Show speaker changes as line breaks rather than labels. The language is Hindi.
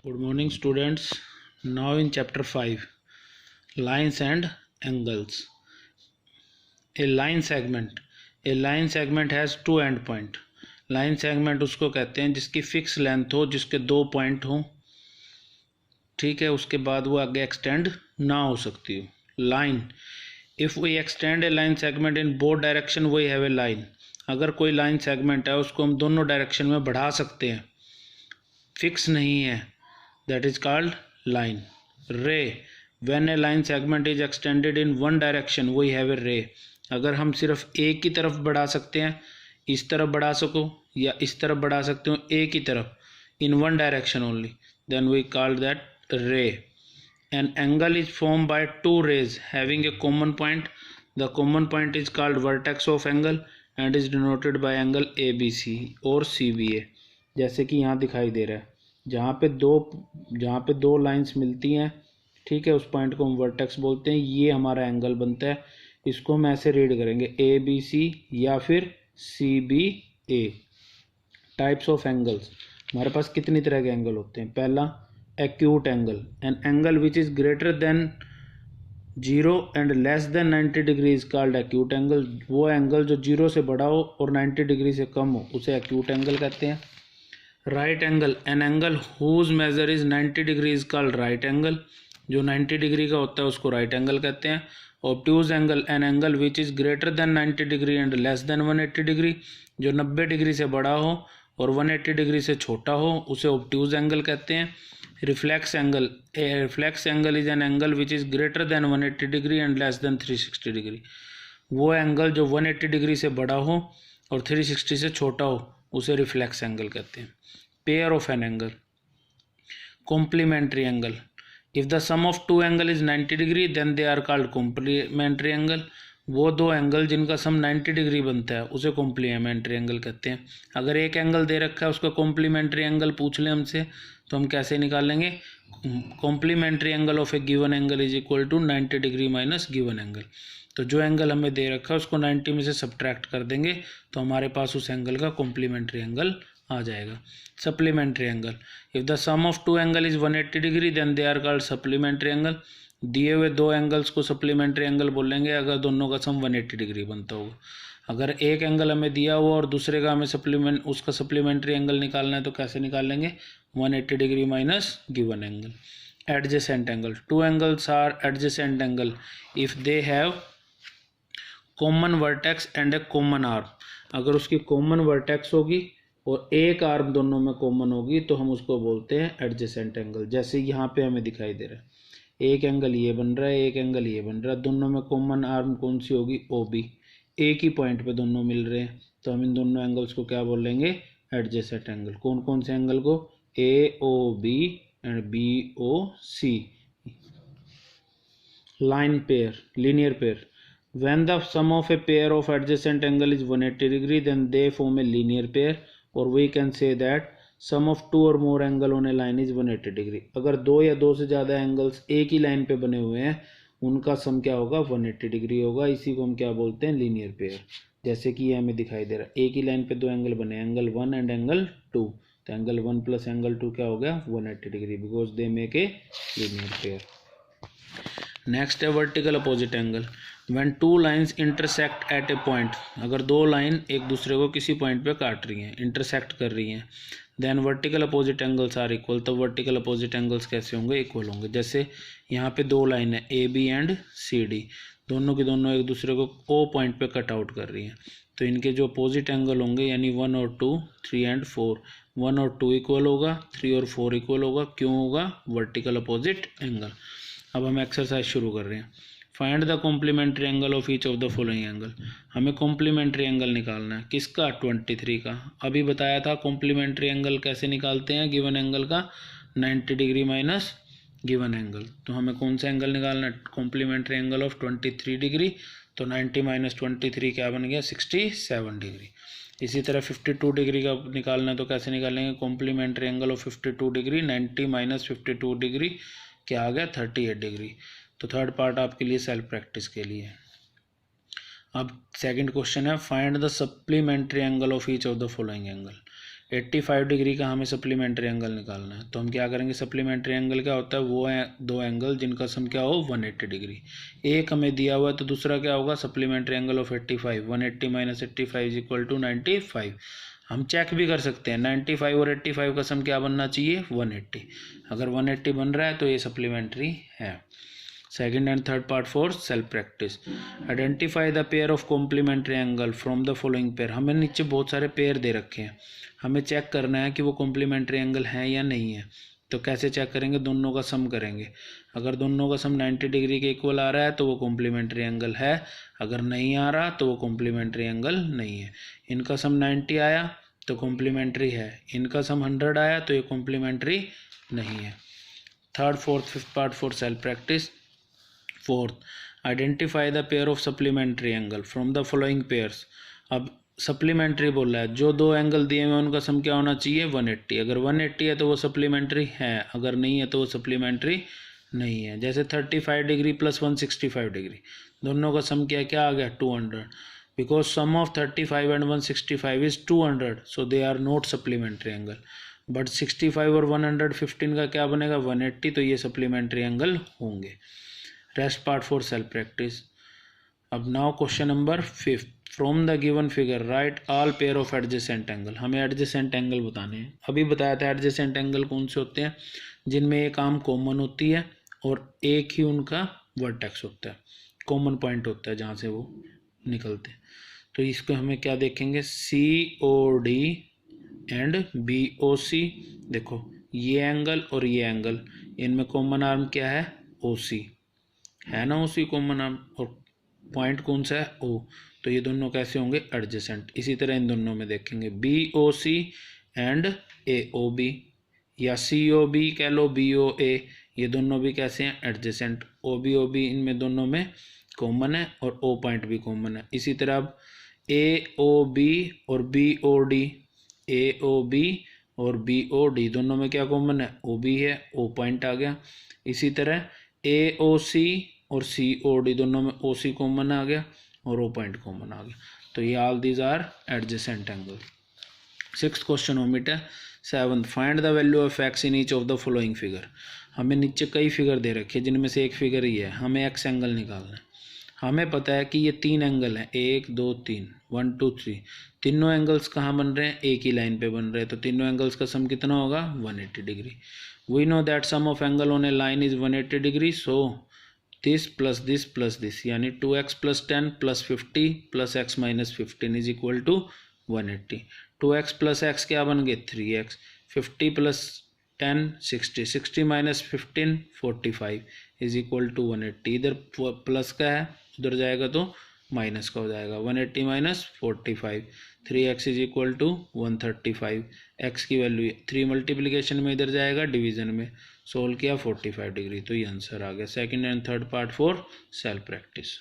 Good morning, students. Now in chapter 5, lines and angles. A line segment. A line segment has two end point. Line segment उसको कहते हैं जिसकी फिक्स लेंथ हो, जिसके दो पॉइंट हो, ठीक है, उसके बाद वो आगे एक्सटेंड ना हो सकती हो. Line, if we extend a line segment in both direction we have a line. अगर कोई लाइन सेगमेंट है उसको हम दोनों डायरेक्शन में बढ़ा सकते हैं, फिक्स नहीं है, that is called line. Ray, when a line segment is extended in one direction we have a ray. अगर हम सिर्फ एक की तरफ बढ़ा सकते हैं, इस तरफ बढ़ा सको या इस तरफ बढ़ा सकते हो, एक ही तरफ, in one direction only, then we call that ray. An angle is formed by two rays having a common point. The common point is called vertex of angle and is denoted by angle ABC or CBA. जैसे कि यहाँ दिखाई दे रहा है, जहाँ पे दो लाइंस मिलती हैं, ठीक है, उस पॉइंट को हम वर्टेक्स बोलते हैं. ये हमारा एंगल बनता है. इसको हम ऐसे रीड करेंगे ABC या फिर CBA. टाइप्स ऑफ एंगल्स, हमारे पास कितनी तरह के एंगल होते हैं. पहला, acute angle, an angle which is greater than 0 and less than 90 degree is called acute angle. वो एंगल जो 0 से बड़ा हो और 90 डिग्री से कम हो उसे एक्यूट एंगल कहते हैं. Right angle, an angle whose measure is 90 degree is called right angle. जो 90 डिग्री का होता है उसको राइट एंगल कहते हैं. Obtuse angle, an angle which is greater than 90 degree and less than 180 degree. जो 90 डिग्री से बड़ा हो और 180 डिग्री से छोटा हो उसे ऑब्ट्यूज एंगल कहते हैं. Reflex angle, A reflex angle is an angle which is greater than 180 degree and less than 360 degree. वो एंगल जो 180 डिग्री से बड़ा हो और 360 से छोटा हो उसे रिफ्लेक्स एंगल कहते हैं. Pair of an angle, complementary angle. If the sum of two angle is 90 degree then they are called complementary angle. वो दो एंगल जिनका सम 90 डिग्री बनता है उसे कॉम्प्लीमेंट्री एंगल कहते हैं. अगर एक एंगल दे रखा है उसका कॉम्प्लीमेंट्री एंगल पूछ लें हमसे तो हम कैसे निकाल लेंगे. Complementary angle of a given angle is equal to 90 degree minus given angle. तो जो एंगल हमें दे रखा है उसको 90 में से सब्ट्रैक्ट कर देंगे तो हमारे पास उस एंगल का कॉम्प्लीमेंट्री एंगल आ जाएगा. Supplementary angle, if the sum of two angle is 180 degree then they are called supplementary angle. दिए हुए दो एंगल्स को सप्लीमेंट्री एंगल बोलेंगे अगर दोनों का सम 180 डिग्री बनता होगा. अगर एक एंगल हमें दिया हुआ और दूसरे का हमें उसका सप्लीमेंट्री एंगल निकालना है तो कैसे निकाल लेंगे, 180 degree minus given angle. Adjacent angle, two angles are adjacent angle if they have common vertex and a common arm. अगर उसकी कॉमन वर्टेक्स होगी और एक आर्म दोनों में कॉमन होगी तो हम उसको बोलते हैं एडजेसेंट एंगल. जैसे यहाँ पे हमें दिखाई दे रहा है, एक एंगल ये बन रहा है, एक एंगल ये बन रहा है, दोनों में कॉमन आर्म कौन सी होगी, OB. एक ही पॉइंट पे दोनों मिल रहे हैं तो हम इन दोनों एंगल्स को क्या बोलेंगे, एडजेसेंट एंगल. कौन कौन से एंगल को, AOB and BOC. Line pair, linear pair. When the sum of a pair of adjacent angle is 180 degree then they form a linear pair or we can say that sum of two or more angle on a line is 180 degree. अगर दो या दो से ज़्यादा एंगल्स एक ही लाइन पे बने हुए हैं उनका सम क्या होगा, 180 डिग्री होगा. इसी को हम क्या बोलते हैं, लीनियर पेयर. जैसे कि ये हमें दिखाई दे रहा है, एक ही लाइन पे दो एंगल बने, एंगल 1 एंड एंगल 2. तो एंगल 1 प्लस एंगल 2 क्या हो गया, 180 degree, because they make a linear pair. Next है vertical opposite angle. When two lines intersect at a point, अगर दो लाइन एक दूसरे को किसी पॉइंट पे काट रही हैं, इंटरसेक्ट कर रही हैं, then vertical opposite angles are equal. तो वर्टिकल अपोजिट एंगल्स कैसे होंगे, इक्वल होंगे. जैसे यहाँ पे दो लाइन है AB एंड CD, दोनों की दोनों एक दूसरे को O पॉइंट पे कट आउट कर रही हैं, तो इनके जो अपोजिट एंगल होंगे यानी 1 और 2, 3 एंड 4, 1 और 2 इक्वल होगा, 3 और 4 इक्वल होगा. क्यों होगा, वर्टिकल अपोजिट एंगल. अब हम एक्सरसाइज शुरू कर रहे हैं. Find the complementary angle of each of the following angle. हमें कॉम्प्लीमेंट्री एंगल निकालना है. किसका, 23 का. अभी बताया था कॉम्प्लीमेंट्री एंगल कैसे निकालते हैं, गिवन एंगल का 90 डिग्री माइनस गिवन एंगल. तो हमें कौन सा एंगल निकालना है, कॉम्प्लीमेंट्री एंगल ऑफ 23 डिग्री. तो 90 माइनस 23 क्या बन गया, 67 डिग्री. इसी तरह 52 डिग्री का निकालना है तो कैसे निकालेंगे, complementary angle of 52 degree, 90 minus 52 degree क्या आ गया, 38 डिग्री. तो थर्ड पार्ट आपके लिए सेल्फ प्रैक्टिस के लिए. अब सेकंड क्वेश्चन है, find the supplementary angle of each of the following angle. 85 degree का हमें सप्लीमेंट्री एंगल निकालना है। तो हम क्या करेंगे, सप्लीमेंट्री एंगल क्या होता है, वो है दो एंगल जिनका सम क्या हो 180 डिग्री। एक हमें दिया हुआ है तो दूसरा क्या होगा, supplementary angle of 85, 180 minus 85 is equal to 95। हम चेक भी कर सकते हैं 95 और 85 का सम क्या बनना चाहिए 180। अगर 180 बन रहा है तो ये सप्लीमेंट्री है। Second and third part for self practice. Identify the pair of complementary angle from the following pair. हमें नीचे बहुत सारे पेयर दे रखे हैं, हमें चेक करना है कि वो कॉम्प्लीमेंट्री एंगल है या नहीं है। तो कैसे चेक करेंगे, दोनों का सम करेंगे। अगर दोनों का सम 90 डिग्री के इक्वल आ रहा है तो वो कॉम्प्लीमेंट्री एंगल है, अगर नहीं आ रहा तो वो कॉम्प्लीमेंट्री एंगल नहीं है। इनका सम 90 आया तो कॉम्प्लीमेंट्री है, इनका सम 100 आया तो ये कॉम्प्लीमेंट्री नहीं है। Third fourth fifth part for self practice. Fourth, identify the pair of supplementary angle from the following pairs. अब सप्लीमेंट्री बोल रहा है, जो दो एंगल दिए हुए उनका सम क्या होना चाहिए 180। अगर 180 है तो वो सप्लीमेंट्री है, अगर नहीं है तो वो सप्लीमेंट्री नहीं है। जैसे 35 डिग्री प्लस 165 डिग्री, दोनों का सम क्या आ गया 200। Because sum of 35 and 165 is 200, so they are not supplementary angle. But 65 और 115 का क्या बनेगा 180, तो ये सप्लीमेंट्री एंगल होंगे। Rest part for self practice. अब now question number 5, from the given figure write all pair of adjacent angle. हमें एडजेसेंट एंगल बताने हैं। अभी बताया था एडजेसेंट एंगल कौन से होते हैं, जिनमें एक आर्म कॉमन होती है और एक ही उनका वर्टेक्स होता है, कॉमन पॉइंट होता है जहाँ से वो निकलते हैं। तो इसको हमें क्या देखेंगे, COD एंड BOC। देखो ये एंगल और ये एंगल, इनमें कॉमन आर्म क्या है OC है ना, OC कॉमन आर्म, और पॉइंट कौन सा है O। तो ये दोनों कैसे होंगे एडजेसेंट। इसी तरह इन दोनों में देखेंगे BOC एंड AOB, या COB कह लो BOA, ये दोनों भी कैसे हैं एडजेसेंट। OB इनमें दोनों में कॉमन है और O पॉइंट भी कॉमन है। इसी तरह अब AOB और BOD, AOB और BOD दोनों में क्या कॉमन है OB है, O पॉइंट आ गया। इसी तरह AOC और COD दोनों में OC कॉमन आ गया और O पॉइंट कॉमन आ गया। तो ये all these are adjacent angle. Sixth question omit है। Seventh, find the value of x in each of the following figure. हमें नीचे कई फिगर दे रखे हैं जिनमें से एक फिगर ही है, हमें एक्स एंगल निकालना है। हमें पता है कि ये 3 एंगल हैं, 1 2 3, 1 2 3। तीनों एंगल्स कहाँ बन रहे हैं, एक ही लाइन पे बन रहे हैं, तो तीनों एंगल्स का सम कितना होगा 180 degree. We know that sum of angle on a line is 180 degree, so this plus this यानी 2x plus 10 plus 50 plus x minus 15 is equal to 180। 2x plus x क्या बन गए 3x, 50 plus 10 60, 60 minus 15 45 is equal to 180। इधर प्लस का है, उधर जाएगा तो माइनस का हो जाएगा। 180 minus 45, 3x is equal to 135। x की वैल्यू 3 मल्टीप्लिकेशन में इधर जाएगा डिवीजन में, सोल्व किया 45 डिग्री, तो ये आंसर आ गया। Second and third part for self practice.